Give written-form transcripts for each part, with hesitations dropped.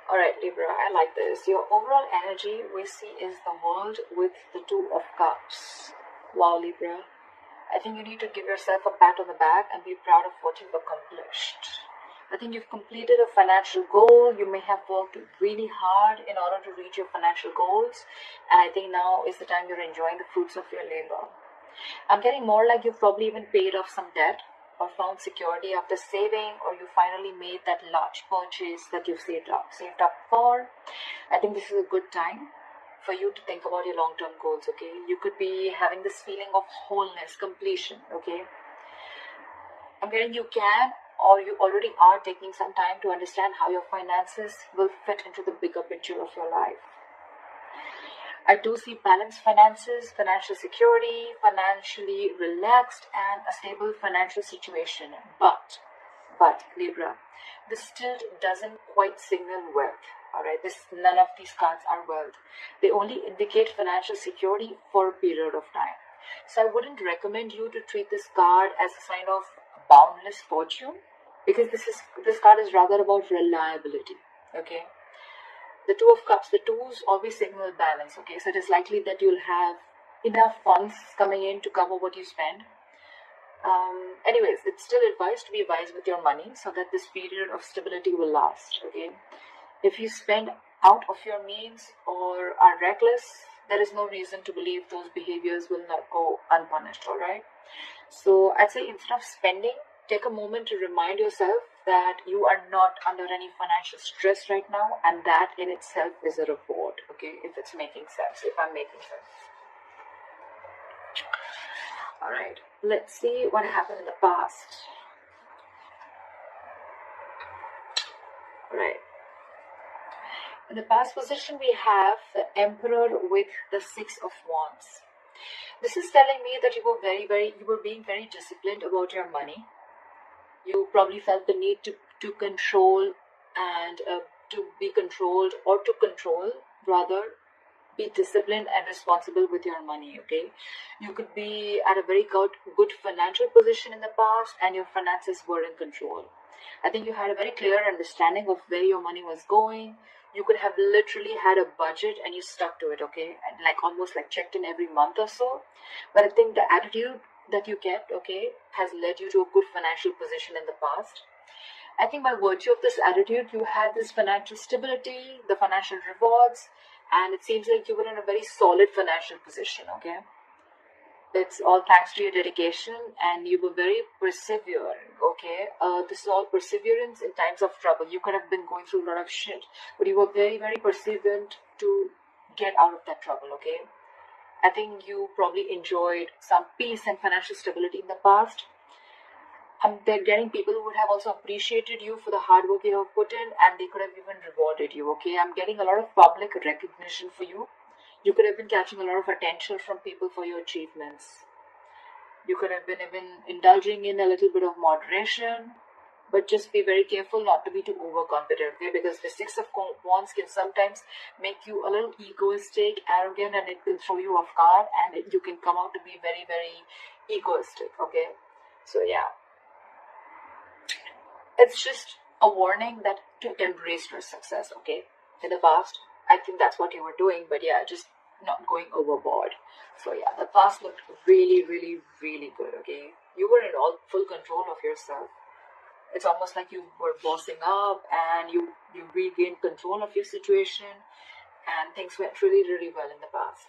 Alright, Libra, I like this. Your overall energy we see is the world with the Two of Cups. Wow, Libra. I think you need to give yourself a pat on the back and be proud of what you've accomplished. I think you've completed a financial goal. You may have worked really hard in order to reach your financial goals. And I think now is the time you're enjoying the fruits of your labor. I'm getting more like you've probably even paid off some debt or found security after saving, or you finally made that large purchase that you've saved up for. I think this is a good time for you to think about your long-term goals, okay? You could be having this feeling of wholeness, completion, okay? I'm getting you can or you already are taking some time to understand how your finances will fit into the bigger picture of your life. I do see balanced finances, financial security, financially relaxed, and a stable financial situation. But Libra, this still doesn't quite signal wealth. Alright, none of these cards are wealth. They only indicate financial security for a period of time. So I wouldn't recommend you to treat this card as a sign of boundless fortune, because this card is rather about reliability. Okay. The Two of Cups, the twos always signal balance, okay? So it is likely that you'll have enough funds coming in to cover what you spend. Anyways, it's still advised to be wise with your money so that this period of stability will last, okay? If you spend out of your means or are reckless, there is no reason to believe those behaviors will not go unpunished, alright? So I'd say instead of spending, take a moment to remind yourself that you are not under any financial stress right now, and that in itself is a reward, okay, if it's making sense, if I'm making sense. Alright, let's see what happened in the past. Alright. In the past position, we have the Emperor with the Six of Wands. This is telling me that you were being very disciplined about your money. You probably felt the need to control and to be controlled, or to control rather, be disciplined and responsible with your money, okay? You could be at a very good financial position in the past and your finances were in control. I think you had a very clear understanding of where your money was going. You could have literally had a budget and you stuck to it, okay? And like almost like checked in every month or so. But I think the attitude that you kept, okay, has led you to a good financial position in the past. I think by virtue of this attitude, you had this financial stability, the financial rewards, and it seems like you were in a very solid financial position, okay? It's all thanks to your dedication, and you were very persevering, okay? This is all perseverance in times of trouble. You could have been going through a lot of shit, but you were very, very perseverant to get out of that trouble, okay? I think you probably enjoyed some peace and financial stability in the past. They're getting people who would have also appreciated you for the hard work you have put in, and they could have even rewarded you, okay? I'm getting a lot of public recognition for you. You could have been catching a lot of attention from people for your achievements. You could have been even indulging in a little bit of moderation, but just be very careful not to be too overconfident, okay? Because the Six of Wands can sometimes make you a little egoistic, arrogant, and it will throw you off guard, and you can come out to be very, very egoistic, okay? So yeah, it's just a warning that to embrace your success, okay? In the past, I think that's what you were doing, but yeah, just not going overboard. So yeah, the past looked really, really, really good, okay? You were in all full control of yourself. It's almost like you were bossing up and you regained control of your situation, and things went really, really well in the past.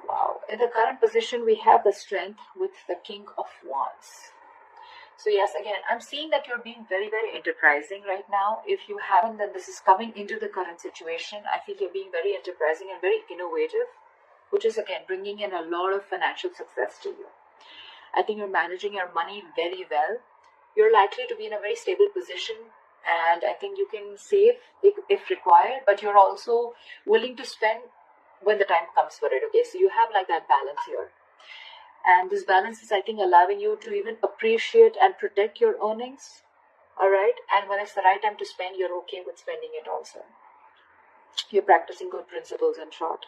Wow. In the current position, we have the Strength with the King of Wands. So yes, again, I'm seeing that you're being very, very enterprising right now. If you haven't, then this is coming into the current situation. I feel you're being very enterprising and very innovative, which is again bringing in a lot of financial success to you. I think you're managing your money very well. You're likely to be in a very stable position, and I think you can save if required, but you're also willing to spend when the time comes for it, okay? So you have like that balance here. And this balance is, I think, allowing you to even appreciate and protect your earnings, all right? And when it's the right time to spend, you're okay with spending it also. You're practicing good principles, in short.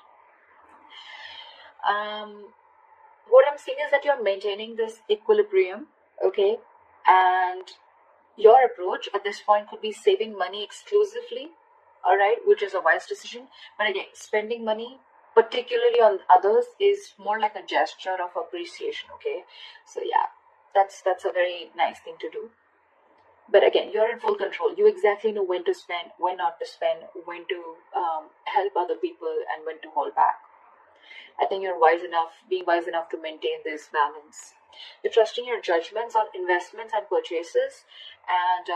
What I'm seeing is that you're maintaining this equilibrium, okay? And Your approach at this point could be saving money exclusively, all right, which is a wise decision. But again, spending money, particularly on others, is more like a gesture of appreciation. Okay, so yeah, that's a very nice thing to do. But again, you're in full control. You exactly know when to spend, when not to spend, when to help other people, and when to hold back. I think you're being wise enough to maintain this balance. You're trusting your judgments on investments and purchases, and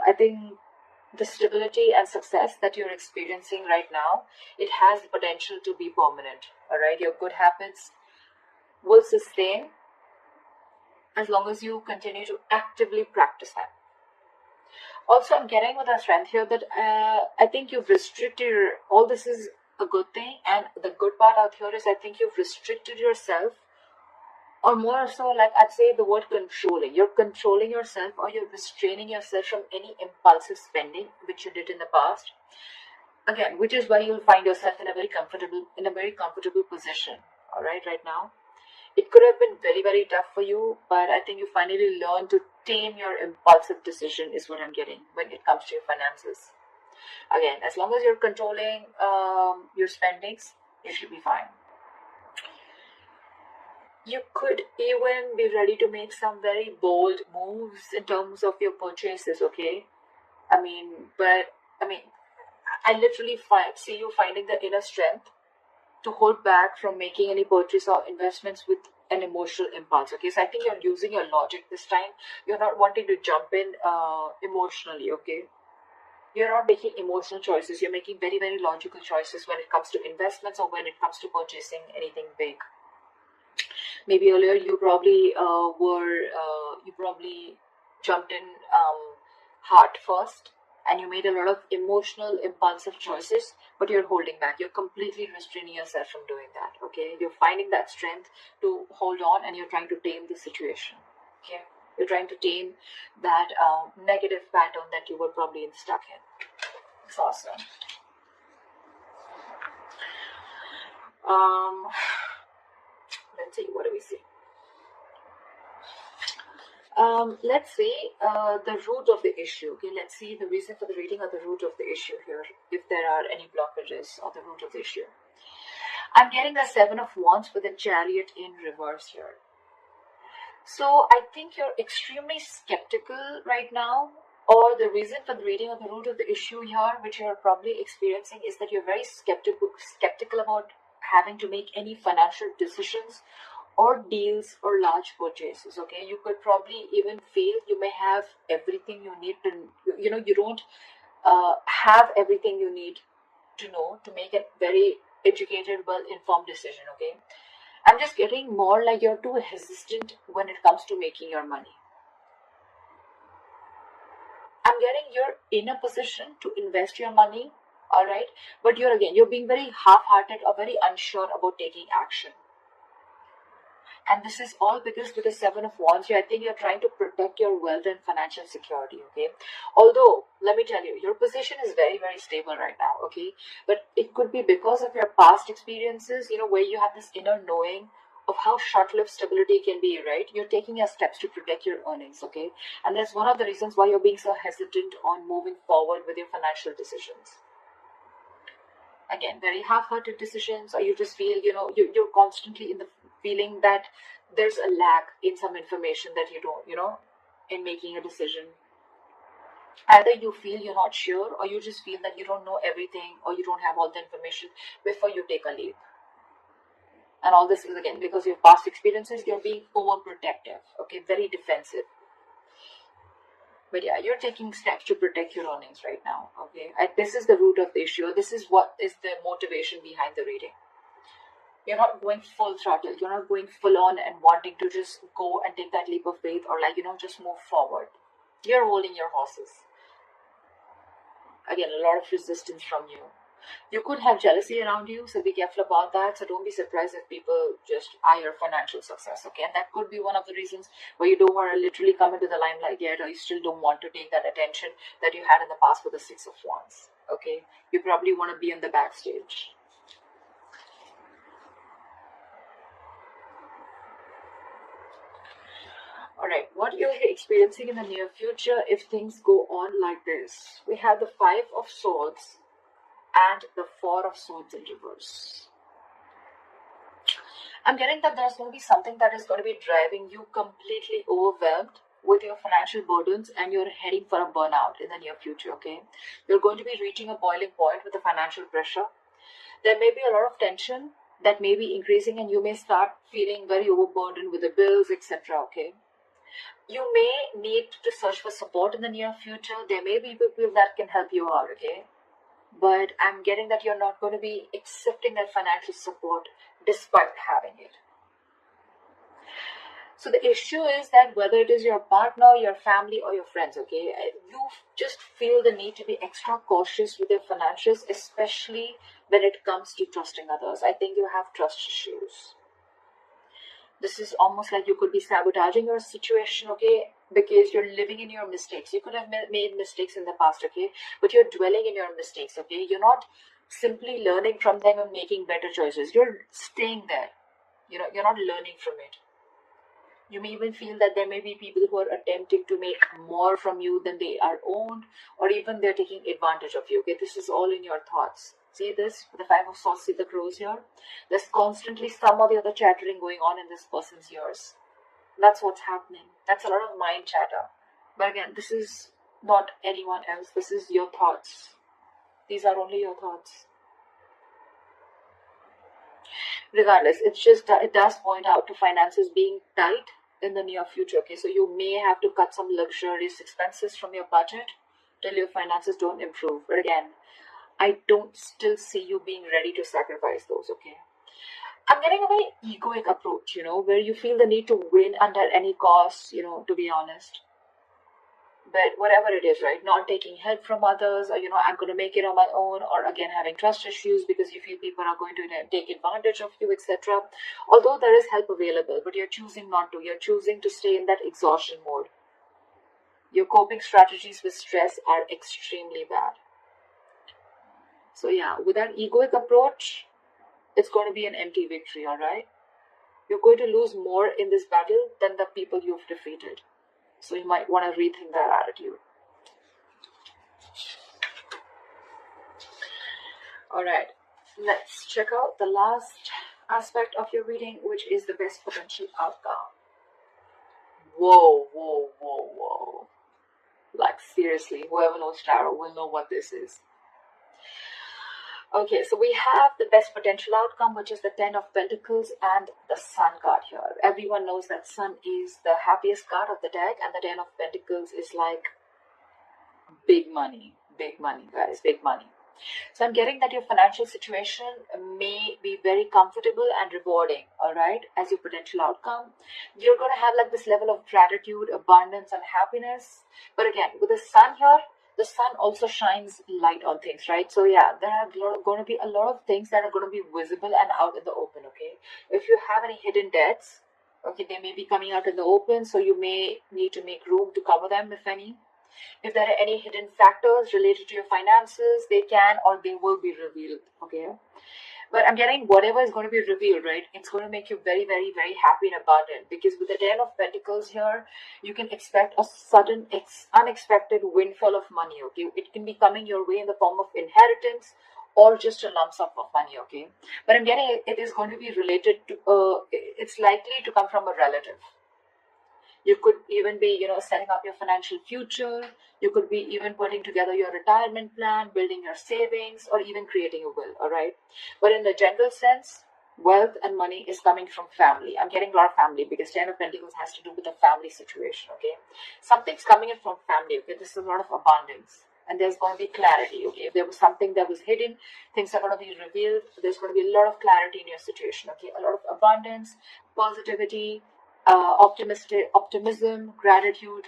I think the stability and success that you're experiencing right now, it has the potential to be permanent. All right, your good habits will sustain as long as you continue to actively practice them. Also, I'm getting with a strength here that I think you've restricted all this is a good thing, and the good part out here is I think you've restricted yourself, or more so, like I'd say the word controlling. You're controlling yourself, or you're restraining yourself from any impulsive spending which you did in the past. Again, which is why you'll find yourself in a very comfortable position. All right now. It could have been very, very tough for you, but I think you finally learned to tame your impulsive decision, is what I'm getting when it comes to your finances. Again, as long as you're controlling your spendings, you should be fine. You could even be ready to make some very bold moves in terms of your purchases, okay? I mean, I literally see you finding the inner strength to hold back from making any purchase or investments with an emotional impulse. Okay, so I think you're using your logic this time. You're not wanting to jump in emotionally. Okay, you're not making emotional choices. You're making very, very logical choices when it comes to investments or when it comes to purchasing anything big. Maybe earlier you probably you probably jumped in heart first, and you made a lot of emotional impulsive choices, but you're holding back. You're completely restraining yourself from doing that. Okay, you're finding that strength to hold on, and you're trying to tame the situation. Okay, you're trying to tame that negative pattern that you were probably stuck in. It's awesome. Let's see, what do we see? Let's see the root of the issue. Okay, let's see the reason for the reading or the root of the issue here, if there are any blockages or the root of the issue. I'm getting the Seven of Wands with the Chariot in reverse here. So I think you're extremely skeptical right now, or the reason for the reading or the root of the issue here, which you're probably experiencing, is that you're very skeptical about having to make any financial decisions or deals or large purchases. Okay, you could probably even feel you may have everything you need to, you don't have everything you need to know to make a very educated, well-informed decision. Okay, I'm just getting more like you're too hesitant when it comes to making your money. I'm getting you're in a position to invest your money, all right, but you're being very half-hearted or very unsure about taking action. And this is all because with the Seven of Wands here, I think you're trying to protect your wealth and financial security, okay? Although, let me tell you, your position is very, very stable right now, okay? But it could be because of your past experiences, where you have this inner knowing of how short-lived stability can be, right? You're taking your steps to protect your earnings, okay? And that's one of the reasons why you're being so hesitant on moving forward with your financial decisions. Again, very half-hearted decisions, or you just feel, you're constantly in the feeling that there's a lack in some information that you don't, in making a decision. Either you feel you're not sure, or you just feel that you don't know everything, or you don't have all the information before you take a leap. And all this is, again, because of your past experiences, you're being overprotective, okay, very defensive. But yeah, you're taking steps to protect your earnings right now, okay? And this is the root of the issue. This is what is the motivation behind the reading. You're not going full throttle. You're not going full on and wanting to just go and take that leap of faith, or just move forward. You're holding your horses. Again, a lot of resistance from you. You could have jealousy around you, so be careful about that. So don't be surprised if people just eye your financial success, okay? And that could be one of the reasons why you don't want to literally come into the limelight yet, or you still don't want to take that attention that you had in the past with the Six of Wands, okay? You probably want to be in the backstage. Alright, what you're experiencing in the near future if things go on like this? We have the Five of Swords and the Four of Swords in reverse. I'm getting that there's going to be something that is going to be driving you completely overwhelmed with your financial burdens, and you're heading for a burnout in the near future, okay? You're going to be reaching a boiling point with the financial pressure. There may be a lot of tension that may be increasing, and you may start feeling very overburdened with the bills, etc., okay? You may need to search for support in the near future. There may be people that can help you out, okay? But I'm getting that you're not going to be accepting that financial support despite having it. So the issue is that whether it is your partner, your family, or your friends, okay, you just feel the need to be extra cautious with your finances, especially when it comes to trusting others. I think you have trust issues. This is almost like you could be sabotaging your situation, okay, because you're living in your mistakes. You could have made mistakes in the past, okay, but you're dwelling in your mistakes, okay. You're not simply learning from them and making better choices. You're staying there. You're not learning from it. You may even feel that there may be people who are attempting to make more from you than they are owned, or even they're taking advantage of you. Okay, this is all in your thoughts. See this? The Five of Swords, see the crows here? There's constantly some or the other chattering going on in this person's ears. That's what's happening. That's a lot of mind chatter. But again, this is not anyone else. This is your thoughts. These are only your thoughts. Regardless, it's just that it does point out to finances being tight in the near future, okay? So you may have to cut some luxurious expenses from your budget till your finances don't improve. But again, I don't still see you being ready to sacrifice those, okay? I'm getting a very egoic approach, where you feel the need to win under any cost, to be honest. But whatever it is, right, not taking help from others, or, I'm going to make it on my own, or again, having trust issues because you feel people are going to take advantage of you, etc. Although there is help available, but you're choosing not to. You're choosing to stay in that exhaustion mode. Your coping strategies with stress are extremely bad. So yeah, with that egoic approach, it's going to be an empty victory, all right? You're going to lose more in this battle than the people you've defeated. So you might want to rethink that attitude. Alright, let's check out the last aspect of your reading, which is the best potential outcome. Whoa. Like seriously, whoever knows tarot will know what this is. Okay, so we have the best potential outcome, which is the Ten of Pentacles and the Sun card here. Everyone knows that Sun is the happiest card of the deck, and the Ten of Pentacles is like big money, guys, big money. So I'm getting that your financial situation may be very comfortable and rewarding, all right, as your potential outcome. You're going to have like this level of gratitude, abundance, and happiness. But again, with the Sun here, the Sun also shines light on things, right? So yeah, there are going to be a lot of things that are going to be visible and out in the open, okay? If you have any hidden debts, okay, they may be coming out in the open, so you may need to make room to cover them, if any. If there are any hidden factors related to your finances, they can or they will be revealed, okay? But I'm getting whatever is going to be revealed, right? It's going to make you very, very, very happy and abundant. Because with the Ten of Pentacles here, you can expect a sudden, unexpected windfall of money, okay? It can be coming your way in the form of inheritance or just a lump sum of money, okay? But I'm getting it is going to be related to, it's likely to come from a relative. You could even be, setting up your financial future. You could be even putting together your retirement plan, building your savings, or even creating a will, all right? But in the general sense, wealth and money is coming from family. I'm getting a lot of family because Ten of Pentacles has to do with the family situation, okay? Something's coming in from family, okay? This is a lot of abundance. And there's going to be clarity, okay? If there was something that was hidden, things are going to be revealed. There's going to be a lot of clarity in your situation, okay? A lot of abundance, positivity, optimism, gratitude.